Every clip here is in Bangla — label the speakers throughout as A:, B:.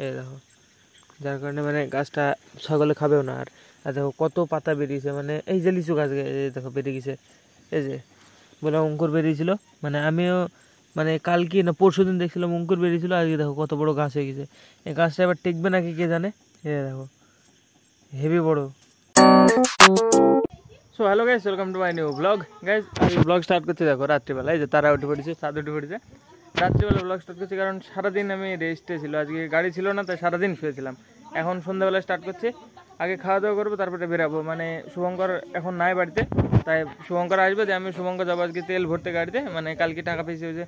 A: এই দেখো, যার কারণে মানে গাছটা ছাগলে খাবেও না। আর আর দেখো কত পাতা বেরিয়েছে, মানে এই যে লিচু গাছ এই দেখো বেরিয়ে গেছে, এই যে বলে অঙ্কুর বেরিয়েছিল। মানে আমিও মানে কালকে না পরশু দিন দেখছিলাম অঙ্কুর বেরিয়েছিল, আজকে দেখো কত বড় গাছ হয়ে গেছে। এই গাছটা এবার টিকবে নাকি কে জানে। এই দেখো হেভি বড়। So hello guys, welcome to my new blog. Guys আমি ব্লগ স্টার্ট করছি দেখো রাত্রিবেলা, এই যে তারা উঠে পড়েছে, চাঁদ উঠে পড়েছে। রাত্রিবেলা ব্লগ স্টার্ট করছি কারণ সারাদিন আমি রেস্টে ছিল, আজকে গাড়ি ছিল না তাই সারাদিন শুয়েছিলাম। এখন সন্ধ্যাবেলা স্টার্ট করছি, আগে খাওয়া দাওয়া করবো তারপরে বেরাবো। মানে শুভঙ্কর এখন নাই বাড়িতে, তাই শুভঙ্কর আসবে, যে আমি শুভঙ্কর যাবো আজকে তেল ভরতে গাড়িতে। মানে কালকে টাকা পেয়েছি, ওই যে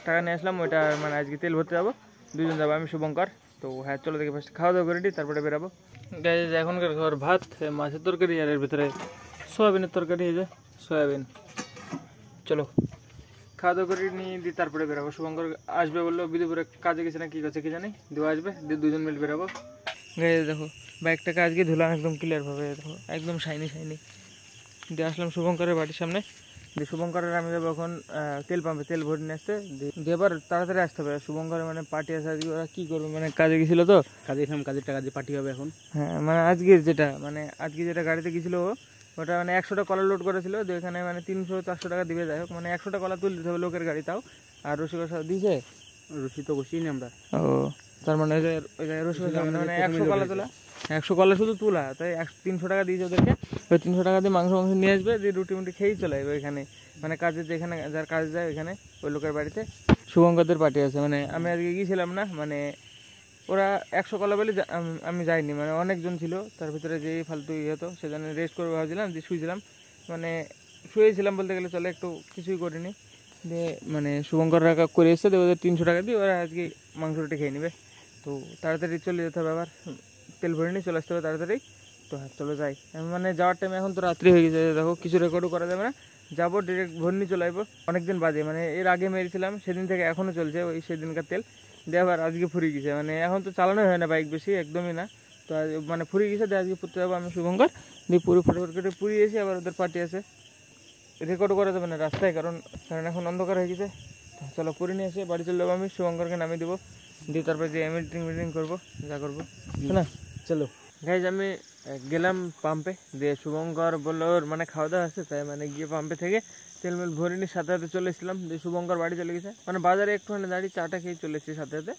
A: টাকা নিয়ে আসলাম ওইটা, মানে আজকে তেল ভরতে যাবো, দুজন যাবো আমি শুভঙ্কর। তো হ্যাঁ চলো দেখি ফার্স্ট খাওয়া দাওয়া করে দিই তারপরে বেরাবো। গাইস এখনকার খাবার ভাত, মাছের তরকারি, আর এর ভিতরে সোয়াবিনের তরকারি, এই যে সয়াবিন। চলো খাওয়া দাওয়া করে নিয়ে দিই তারপরে বেরাবো। শুভঙ্কর আসবে বললো, বিদুপুরে কাজে গেছে না কি করছে কি জানি, দেওয়া আসবে দিয়ে দুজন মিলে বেরাবো। গাইস দেখো বাইকটাকে আজকে ধুলাম একদম ক্লিয়ারভাবে, দেখো একদম শাইনি শাইনি দিয়ে আসলাম শুভঙ্করের বাড়ির সামনে। দিয়ে শুভঙ্করের আমি যাবো এখন তেল পাম্পে তেল ভরে নিয়ে আসতে, দিয়ে এবার তাড়াতাড়ি আসতে হবে। শুভঙ্করের মানে পার্টি আছে আজকে, ওরা কী করবে মানে কাজে গেছিলো তো,
B: কাজে কাজের টাকা দিয়ে পার্টি হবে এখন।
A: হ্যাঁ মানে আজকের যেটা মানে আজকে যেটা গাড়িতে গেছিলো ওটা মানে 100টা কলা লোড করেছিল, তো এখানে মানে 300-400 টাকা দিবে, যাই হোক মানে 100টা কলা তুলে দিতে হবে লোকের গাড়ি, তাও আর রসিকতা দিয়েছে।
B: রুচি তো বসিনি আমরা।
A: ও তার মানে রসিকতা মানে 100 কলা তোলা, 100 কলা শুধু তোলা, তাই 300 টাকা দিয়েছে ওদেরকে। ওই 300 টাকা দিয়ে মাংস নিয়ে আসবে, দিয়ে রুটি মুটি খেয়েই চলে আসবে ওইখানে, মানে কাজে যেখানে যার কাজ যায় ওইখানে ওই লোকের বাড়িতে। শুভঙ্করদের পার্টি আছে, মানে আমি আজকে গিয়েছিলাম না, মানে ওরা 100 কলা বলে আমি যাইনি, মানে অনেকজন ছিল তার ভিতরে যেই ফালতু ইয়ে হতো সেজন্য রেস্ট করে ভাবছিলাম, যে শুয়েছিলাম, মানে শুয়েছিলাম বলতে গেলে চলে, একটু কিছুই করিনি। দিয়ে মানে শুভঙ্কর রাখা করে এসছে, দিয়ে ওদের 300 টাকা দিয়ে ওরা আজকে মাংস রুটি খেয়ে নেবে। তো তাড়াতাড়ি চলে যেতে হবে, আবার তেল ভরে নিয়ে চলে আসতে হবে তাড়াতাড়ি। তো হ্যাঁ চলো যাই। মানে যাওয়ার টাইমে এখন তো রাত্রি হয়ে গেছে, দেখো কিছু রেকর্ডও করা যাবে না, যাবো ডিরেক্ট ভরে নিয়ে চলে আসবো। অনেকদিন বাদে, মানে এর আগে মেরেছিলাম সেদিন থেকে এখনও চলছে ওই সেদিনকার তেল, দিয়ে আবার আজকে ফুরিয়ে গেছে। মানে এখন তো চালানোই হয় না বাইক বেশি, একদমই না। তো মানে ফুরিয়ে গেছে, দিয়ে আজকে পুড়তে যাবো আমি শুভঙ্কর, দিয়ে পুরো ফটোফট করে পুড়িয়ে এসে আবার ওদের পার্টি আছে, রেকর্ড করা যাবে না রাস্তায়, কারণ এখন অন্ধকার হয়ে গেছে। চলো পুরি নিয়ে এসে বাড়ি চলে যাবো, আমি শুভঙ্করকে নামিয়ে দেবো, দিয়ে তারপরে যে মিটিং করবো যা করবো না।
B: চলো
A: গাইজ আমি গেলাম পাম্পে, দিয়ে শুভঙ্কর বললো ওর মানে খাওয়া দাওয়া আছে, তাই মানে গিয়ে পাম্পে থেকে তেল মেল ভরে নিয়ে সাথে সাথে চলে এসেছিলাম। দিয়ে শুভঙ্কর বাড়ি চলে গেছে, মানে বাজারে একটুখানি দাঁড়িয়ে চাটা খেয়ে চলে এসেছি সাথে সাথে।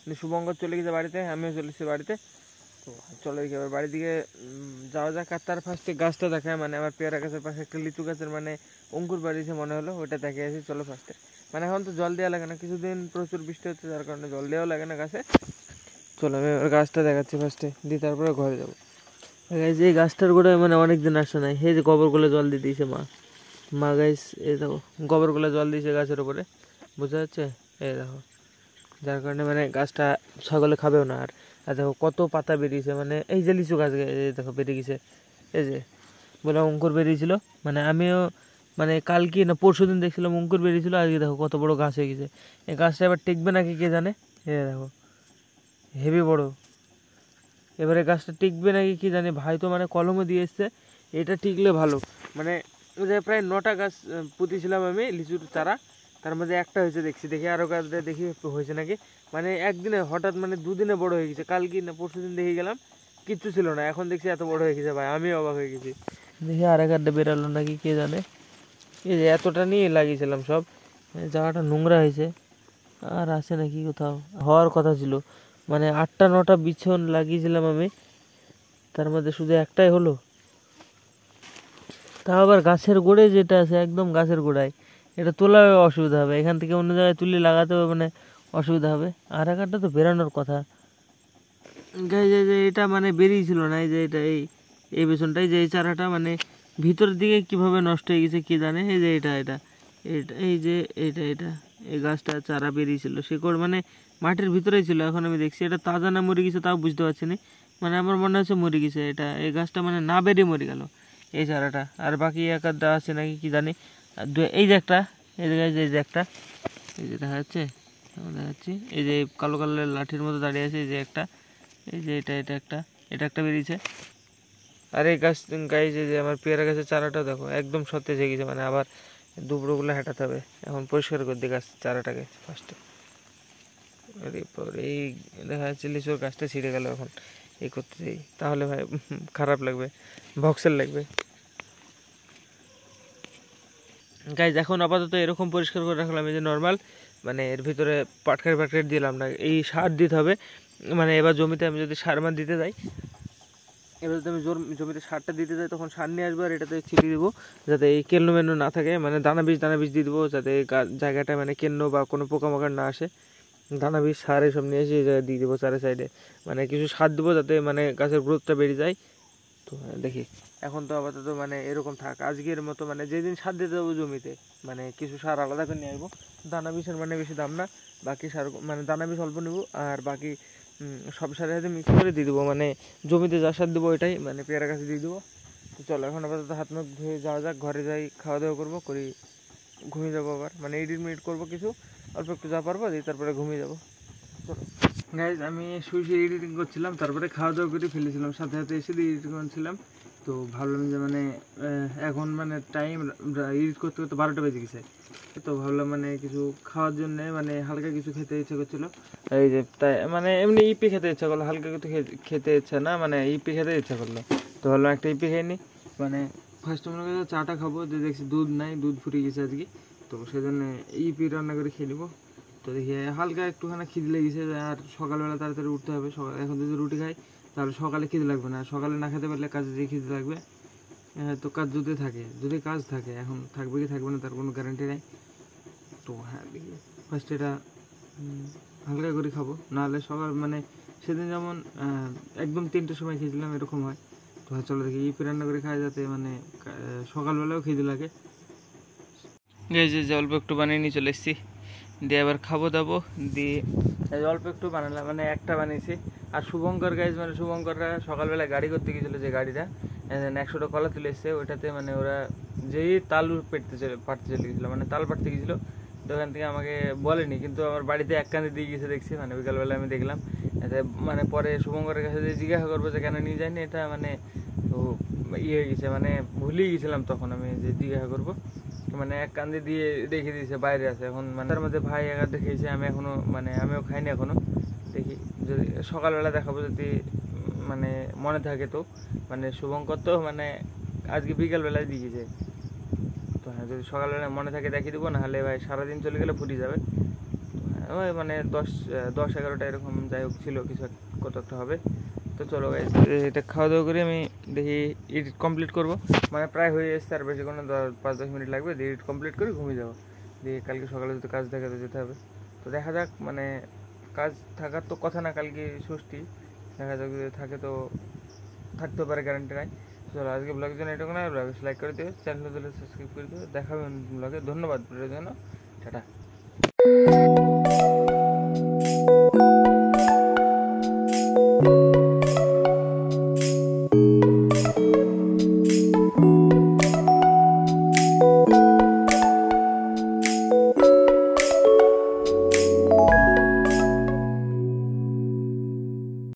A: দিয়ে শুভঙ্কর চলে গেছে বাড়িতে, আমিও চলে এসেছি বাড়িতে। তো চলো এবার বাড়ির দিকে যাওয়া যাক। আর তার ফার্স্টে গাছটা দেখায়, মানে আমার পেয়ারা গাছের পাশে একটা লিচু গাছের মানে অঙ্কুর বাড়িছে মনে হলো, ওটা দেখে আসি চলো ফার্স্টে। মানে এখন তো জল দেওয়া লাগে না, কিছুদিন প্রচুর বৃষ্টি হচ্ছে যার কারণে জল দেওয়াও লাগে না গাছে। চলো আমি এবার গাছটা দেখাচ্ছি ফার্স্টে, দিয়ে তারপরে ঘরে যাবো। যে এই গাছটার গোড়ায় মানে অনেক দিন আসে নাই, এই যে গোবরগুলো জল দিয়ে দিয়েছে মা গাইস, এই দেখো গোবরগুলো জল দিয়েছে গাছের উপরে, বোঝা যাচ্ছে এই দেখো, যার কারণে মানে গাছটা ছাগলে খাবেও না। আর আর দেখো কত পাতা বেরিয়েছে, মানে এই যে লিচু গাছ এই দেখো বেরিয়ে গেছে, এই যে বলে অঙ্কুর বেরিয়েছিল। মানে আমিও মানে কালকে না পরশু দিন দেখছিলাম অঙ্কুর বেরিয়েছিল, আজকে দেখো কত বড় গাছ হয়ে গেছে। এই গাছটা এবার টিকবে নাকি কে জানে। এই দেখো হেভি বড়, এবারে গাছটা টিকবে নাকি কি জানি, ভাই তো মানে কলমও দিয়ে এসছে, এটা টিকলে ভালো। মানে যে প্রায় 9টা গাছ পুঁতেছিলাম আমি লিচুর চারা, তার মধ্যে একটা হয়েছে দেখছি, দেখি আরও গাছটা দেখি হয়েছে নাকি। মানে একদিনে হঠাৎ মানে দুদিনে বড় হয়ে গেছে, কালকে না পরশু দিন দেখে গেলাম কিচ্ছু ছিল না, এখন দেখছি এত বড় হয়ে গেছে, ভাই আমি অবাক হয়ে গেছি। দেখি আর একটা বেরালো নাকি কে জানে। এই যে এতটা নিয়ে লাগিয়েছিলাম সব, জায়গাটা নোংরা হয়েছে, আর আছে নাকি কোথাও, হওয়ার কথা ছিল। মানে 8টা 9টা বিছন লাগিয়েছিলাম আমি, তার মধ্যে শুধু একটাই হলো। তা আবার গাছের গোড়ায় যেটা আছে একদম গাছের গোড়ায়, এটা তোলার অসুবিধা হবে, এখান থেকে অন্য জায়গায় তুলে লাগাতে হবে, মানে অসুবিধা হবে। আর একটা তো বেরানোর কথা, যে এটা মানে বেরিয়েছিল না, এই যে এটা এই বেসনটাই, যে এই চারাটা মানে ভিতরের দিকে কিভাবে নষ্ট হয়ে গেছে কে জানে। এই যে এটা এই যে এটা এই গাছটা চারা বেরিয়েছিল, শিকড় মানে মাটির ভিতরেই ছিল, এখন আমি দেখছি এটা তাজা না মরে গেছে তাও বুঝতে পারছি না। মানে আমার মনে হচ্ছে মরে গেছে এটা, এই গাছটা মানে না বেরিয়ে মরে গেল এই চারাটা, আর বাকি এক আধটা আছে নাকি কি জানি। আর এই যে একটা, এই যে একটা, এই যে দেখা যাচ্ছে দেখাচ্ছি, এই যে কালো কালারের লাঠির মতো দাঁড়িয়ে আছে, এই যে একটা, এই যে এটা একটা বেরিয়েছে। আর এই গাছ যে আমার পেয়ারা গাছের চারাটা দেখো একদম সতেজ হয়ে গেছে, মানে আবার দুবড়োগুলো হাঁটাতে হবে, এখন পরিষ্কার করে দিই গাছ চারাটাকে ফার্স্টে। এরপর এই দেখা যাচ্ছে লিচুর গাছটা ছিঁড়ে গেল, এখন এই করতে যাই তাহলে ভাই খারাপ লাগবে, ভক্সেল লাগবে। গাইজ এখন আপাতত এরকম পরিষ্কার করে রাখলাম, এই যে নর্মাল মানে এর ভিতরে পাটকারি দিলাম না, এই সার দিতে হবে। মানে এবার জমিতে আমি যদি সার মান দিতে যাই, এবার যদি আমি জমিতে সারটা দিতে যাই তখন সার নিয়ে আসবো আর এটাতে ছিটিয়ে দেবো, যাতে এই কেন্ন মেন্ন না থাকে, মানে দানা বীজ দিয়ে দেবো, যাতে জায়গাটা মানে কেন্ন বা কোনো পোকামাকড় না আসে। দানা বীজ সার এসব নিয়ে এসে এই জায়গায় দিয়ে দেবো চারে সাইডে, মানে কিছু সার দেবো যাতে মানে গাছের গ্রোথটা বেড়ে যায়। তো দেখি এখন তো আপাতত মানে এরকম থাক আজকের মতো, মানে যেদিন সার দিতে যাবো জমিতে মানে কিছু সার আলাদা করে নিয়ে আসবো। দানা বীজের মানে বেশি দাম না, বাকি সার মানে দানা বীজ অল্প নেবো আর বাকি সব সারের সাথে মিক্স করে দিয়ে দেবো, মানে জমিতে যা সার দেবো ওইটাই মানে পেয়ারা গাছে দিয়ে দেবো। তো চলো এখন আপাতত হাত মুখ ধুয়ে যাওয়া যাক, ঘরে যাই, খাওয়া দাওয়া করবো, ঘুমিয়ে যাবো আবার, মানে এডিট মিনিট করবো কিছু অল্প একটু যা পারবো দিয়ে তারপরে ঘুমিয়ে যাবো। চলো গাইজ আমি শুয়ে এডিটিং করছিলাম, তারপরে খাওয়া দাওয়া করে ফেলেছিলাম, সাথে সাথে এসে দিয়ে এডিটিং করছিলাম। তো ভাবলাম যে মানে এখন মানে টাইম এডিট করতে করতে 12টা বেজে গেছে। তো ভাবলাম মানে কিছু খাওয়ার জন্য মানে হালকা কিছু খেতে ইচ্ছে করছিলো, এই যে তাই মানে এমনি ইপি খেতে ইচ্ছা করলো, হালকা কিছু খেতে ইচ্ছা না, মানে ইপি খেতে ইচ্ছা করলো। তো ভাবলাম একটা ইপি খেয়ে নিই। মানে ফার্স্ট মনে করি চাটা খাবো, যে দেখছি দুধ নাই, দুধ ফুরিয়ে গেছে আজকে, তো সেজন্য ইপি রান্না করে খেয়ে নিবো। তো দেখি হালকা একটুখানি খিদে লেগেছে, আর সকালবেলা তাড়াতাড়ি উঠতে হবে। এখন যদি রুটি খাই তাহলে সকালে খিদে লাগবে না, সকালে না খেতে পারলে কাজে যেয়ে খিদে লাগবে। তো কাজ যদি কাজ থাকে, এখন থাকবে কি থাকবে না তার কোনো গ্যারান্টি নেই। তো হ্যাঁ দেখি ফার্স্ট এটা হালকা করে খাবো, নাহলে সকাল মানে সেদিন যেমন একদম 3টের সময় খেয়েছিলাম এরকম হয়। তো হ্যাঁ চলো দেখি ইপি রান্না করে খাই, যাতে মানে সকালবেলাও খিদে লাগে। যে অল্প একটু বানিয়ে নিয়ে চলে এসেছি, দিয়ে আবার খাবো দাবো, দিয়ে অল্প একটু বানালাম, মানে একটা বানিয়েছি। আর শুভঙ্কর গাইজ মানে শুভঙ্কররা সকালবেলা গাড়ি করতে গিয়েছিলো, যে গাড়িটা 100টা কলা তুলে এসছে, ওইটাতে মানে ওরা যেই তাল পাড়তে চলে গেছিলো, মানে তাল পাড়তে গেছিলো। তো ওখান থেকে আমাকে বলেনি, কিন্তু আমার বাড়িতে এক কান্দে দিয়ে গেছে দেখছি, মানে বিকালবেলা আমি দেখলাম। মানে পরে শুভঙ্করের কাছে যে জিজ্ঞাসা করবো যে কেন নিয়ে যায়নি এটা, মানে তো ইয়ে হয়ে গেছে, মানে ভুলেই গেছিলাম তখন আমি যে জিজ্ঞাসা করবো, মানে এক কান্দে দিয়ে রেখে দিয়েছে, বাইরে আছে এখন। মানে তার মধ্যে ভাই একাতে খেয়েছে, আমি এখনো মানে আমিও খাইনি এখনো। দেখি যদি সকালবেলা দেখাবো, যদি মানে মনে থাকে। তো মানে শুভঙ্কর তো মানে আজকে বিকালবেলায় দিয়েছে, তো হ্যাঁ যদি সকালবেলা মনে থাকে দেখিয়ে দেবো, নাহলে ভাই সারাদিন চলে গেলে ফুরিয়ে যাবে। তো হ্যাঁ ওই মানে 10-11টা এরকম যাই হোক ছিল, কিছু কত একটা হবে। তো চলো গাইজ এটা খাওয়া দাওয়া করে আমি দেখি এডিট কমপ্লিট করবো, মানে প্রায় হয়ে এসছে, আর বেশি কোনো 5-10 মিনিট লাগবে, দিয়ে এডিট কমপ্লিট করে ঘুমিয়ে যাবো। দিয়ে কালকে সকালে যদি কাজ থাকে তো যেতে হবে। তো দেখা যাক, মানে কাজ থাকার তো কথা না, কালকে ষষ্ঠী, দেখা যাক যদি থাকে তো থাকতেও পারে, গ্যারান্টি নাই। চলো আজকে ব্লগের জন্য এটুকু না, লাইক করে দিও, চ্যানেল দিলে সাবস্ক্রাইব করে দিও, দেখা হবে ব্লগে। ধন্যবাদ ভিডিওর জন্য, টাটা।